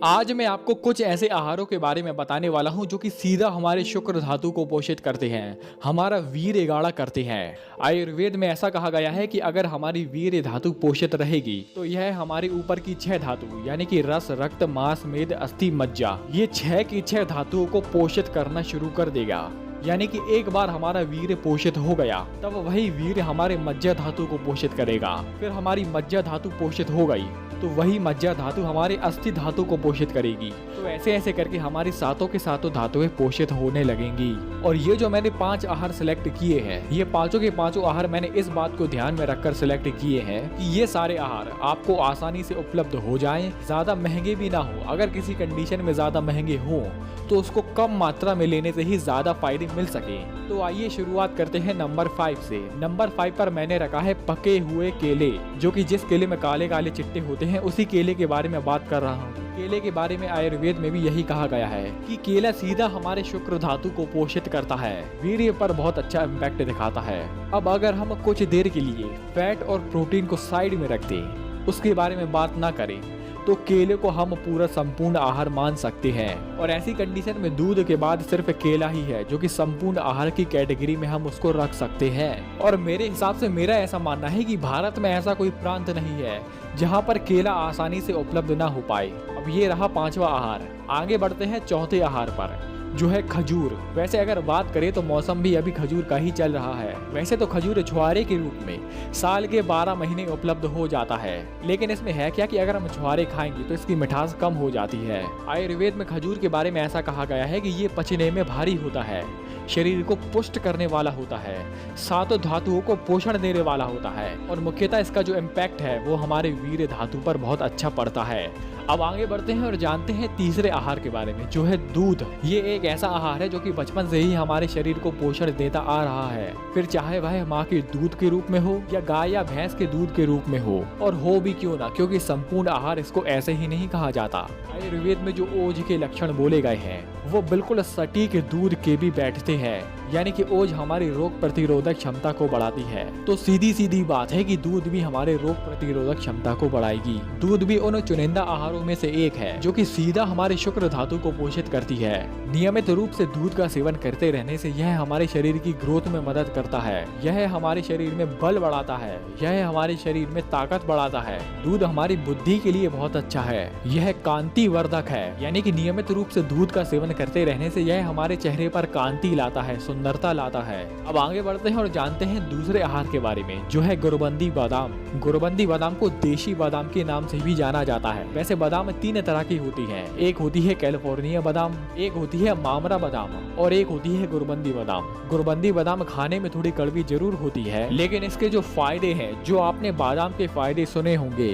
आज मैं आपको कुछ ऐसे आहारों के बारे में बताने वाला हूं जो कि सीधा हमारे शुक्र धातु को पोषित करते हैं, हमारा वीर्य गाढ़ा करते हैं। आयुर्वेद में ऐसा कहा गया है कि अगर हमारी वीर्य धातु पोषित रहेगी तो यह हमारे ऊपर की 6 धातु यानी कि रस, रक्त, मांस, मेद, अस्थि, मज्जा, ये 6 की 6 धातुओं को पोषित करना शुरू कर देगा। यानी कि एक बार हमारा वीर्य पोषित हो गया तब वही वीर्य हमारे मज्जा धातु को पोषित करेगा। फिर हमारी मज्जा धातु पोषित हो गई तो वही मज्जा धातु हमारे अस्थि धातु को पोषित करेगी। तो ऐसे ऐसे करके हमारी सातों के सातों धातुएं पोषित होने लगेंगी। और ये जो मैंने 5 आहार सिलेक्ट किए हैं, ये पांचों के पांचों आहार मैंने इस बात को ध्यान में रखकर सिलेक्ट किए हैं कि ये सारे आहार आपको आसानी से उपलब्ध हो जाएं, ज्यादा महंगे भी ना हो। अगर किसी कंडीशन में ज्यादा महंगे हो तो उसको कम मात्रा में लेने से ही ज्यादा फायदे मिल सके। तो आइए शुरुआत करते हैं नंबर 5 से। नंबर 5 पर मैंने रखा है पके हुए केले, जो कि जिस केले में काले काले चिट्टे होते हैं उसी केले के बारे में बात कर रहा हूँ। केले के बारे में आयुर्वेद में भी यही कहा गया है कि केला सीधा हमारे शुक्र धातु को पोषित करता है, वीर्य पर बहुत अच्छा इम्पैक्ट दिखाता है। अब अगर हम कुछ देर के लिए फैट और प्रोटीन को साइड में रख दें, उसके बारे में बात ना करें, तो केले को हम पूरा संपूर्ण आहार मान सकते हैं। और ऐसी कंडीशन में दूध के बाद सिर्फ केला ही है जो कि संपूर्ण आहार की कैटेगरी में हम उसको रख सकते हैं। और मेरे हिसाब से मेरा ऐसा मानना है कि भारत में ऐसा कोई प्रांत नहीं है जहां पर केला आसानी से उपलब्ध ना हो पाए। अब ये रहा 5वां आहार। आगे बढ़ते हैं 4थे आहार पर, जो है खजूर। वैसे अगर बात करें तो मौसम भी अभी खजूर का ही चल रहा है। वैसे तो खजूर छुहारे के रूप में साल के 12 महीने उपलब्ध हो जाता है, लेकिन इसमें है क्या कि अगर हम छुहारे खाएंगे तो इसकी मिठास कम हो जाती है। आयुर्वेद में खजूर के बारे में ऐसा कहा गया है कि ये पचने में भारी होता है, शरीर को पुष्ट करने वाला होता है, सातों धातुओं को पोषण देने वाला होता है, और मुख्यतः इसका जो इम्पैक्ट है वो हमारे वीर्य धातु पर बहुत अच्छा पड़ता है। अब आगे बढ़ते हैं और जानते हैं तीसरे आहार के बारे में, जो है दूध। ये एक ऐसा आहार है जो कि बचपन से ही हमारे शरीर को पोषण देता आ रहा है, फिर चाहे वह माँ के दूध के रूप में हो या गाय या भैंस के दूध के रूप में हो, और हो भी क्यों ना, क्योंकि संपूर्ण आहार इसको ऐसे ही नहीं कहा जाता। आयुर्वेद में जो ओज के लक्षण बोले गए हैं वो बिल्कुल सटीक दूध के भी बैठते हैं। यानी कि ओज हमारी रोग प्रतिरोधक क्षमता को बढ़ाती है। तो सीधी सीधी बात है कि दूध भी हमारे रोग प्रतिरोधक क्षमता को बढ़ाएगी। दूध भी उन चुनिंदा आहारों में से एक है जो कि सीधा हमारे शुक्र धातु को पोषित करती है। नियमित रूप से दूध का सेवन करते रहने से यह हमारे शरीर की ग्रोथ में मदद करता है, यह हमारे शरीर में बल बढ़ाता है, यह हमारे शरीर में ताकत बढ़ाता है। दूध हमारी बुद्धि के लिए बहुत अच्छा है, यह कांति वर्धक है। यानी कि नियमित रूप से दूध का सेवन करते रहने से यह हमारे चेहरे पर कांति लाता है, सुंदरता लाता है। अब आगे बढ़ते हैं और जानते हैं दूसरे आहार के बारे में, जो है गुरबंदी बादाम। गुरबंदी बादाम को देशी बादाम के नाम से भी जाना जाता है। वैसे बादाम 3 तरह की होती है, एक होती है कैलिफोर्निया बादाम, एक होती है मामरा बादाम, और एक होती है गुरबंदी बादाम। गुरबंदी बादाम खाने में थोड़ी कड़वी जरूर होती है, लेकिन इसके जो फायदे हैं, जो आपने बादाम के फायदे सुने होंगे,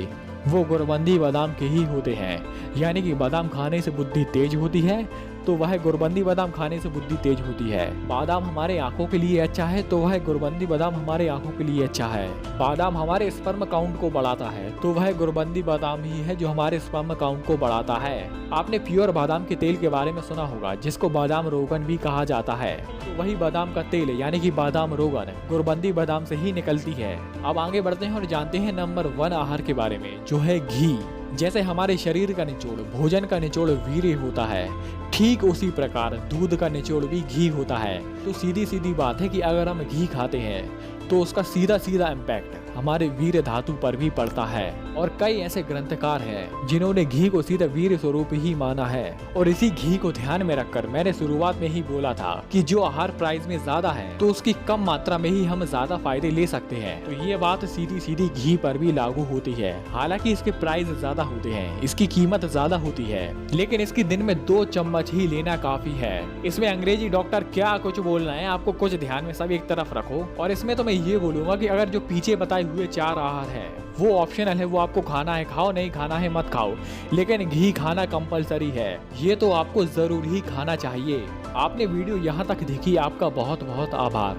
वो गुरबंदी बादाम के ही होते हैं। यानी कि बादाम खाने से बुद्धि तेज होती है, तो वह गुरबंदी बादाम खाने से बुद्धि तेज होती है। बादाम हमारे आंखों के लिए अच्छा है, तो वह गुरबंदी बादाम हमारे आंखों के लिए अच्छा है। बादाम हमारे स्पर्म काउंट को बढ़ाता है, तो वह गुरबंदी बादाम ही है जो हमारे स्पर्म काउंट को बढ़ाता है। आपने प्योर बादाम के तेल के बारे में सुना होगा, जिसको बादाम रोगन भी कहा जाता है। तो वही बादाम का तेल यानी कि बादाम रोगन गुरबंदी बादाम से ही निकलती है। अब आगे बढ़ते हैं और जानते हैं नंबर 1 आहार के बारे में, जो है घी। जैसे हमारे शरीर का निचोड़, भोजन का निचोड़ वीर्य होता है, ठीक उसी प्रकार दूध का निचोड़ भी घी होता है। तो सीधी सीधी बात है कि अगर हम घी खाते हैं तो उसका सीधा सीधा इम्पैक्ट हमारे वीर्य धातु पर भी पड़ता है। और कई ऐसे ग्रंथकार हैं जिन्होंने घी को सीधा वीर्य स्वरूप ही माना है। और इसी घी को ध्यान में रखकर मैंने शुरुआत में ही बोला था कि जो आहार प्राइस में ज्यादा है तो उसकी कम मात्रा में ही हम ज्यादा फायदे ले सकते हैं। तो ये बात सीधी सीधी घी पर भी लागू होती है। हालांकि इसके प्राइस ज्यादा होते हैं, इसकी कीमत ज्यादा होती है, लेकिन इसकी दिन में 2 चम्मच ही लेना काफी है। इसमें अंग्रेजी डॉक्टर क्या कुछ बोल रहे हैं, आपको कुछ ध्यान में सब एक तरफ रखो। और इसमें तो मैं ये बोलूंगा कि अगर जो पीछे बताए हुए 4 आहार है वो ऑप्शनल है, वो आपको खाना है खाओ, नहीं खाना है मत खाओ, लेकिन घी खाना कंपलसरी है। ये तो आपको जरूर ही खाना चाहिए। आपने वीडियो यहाँ तक देखी, आपका बहुत बहुत आभार,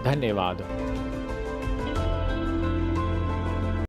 धन्यवाद।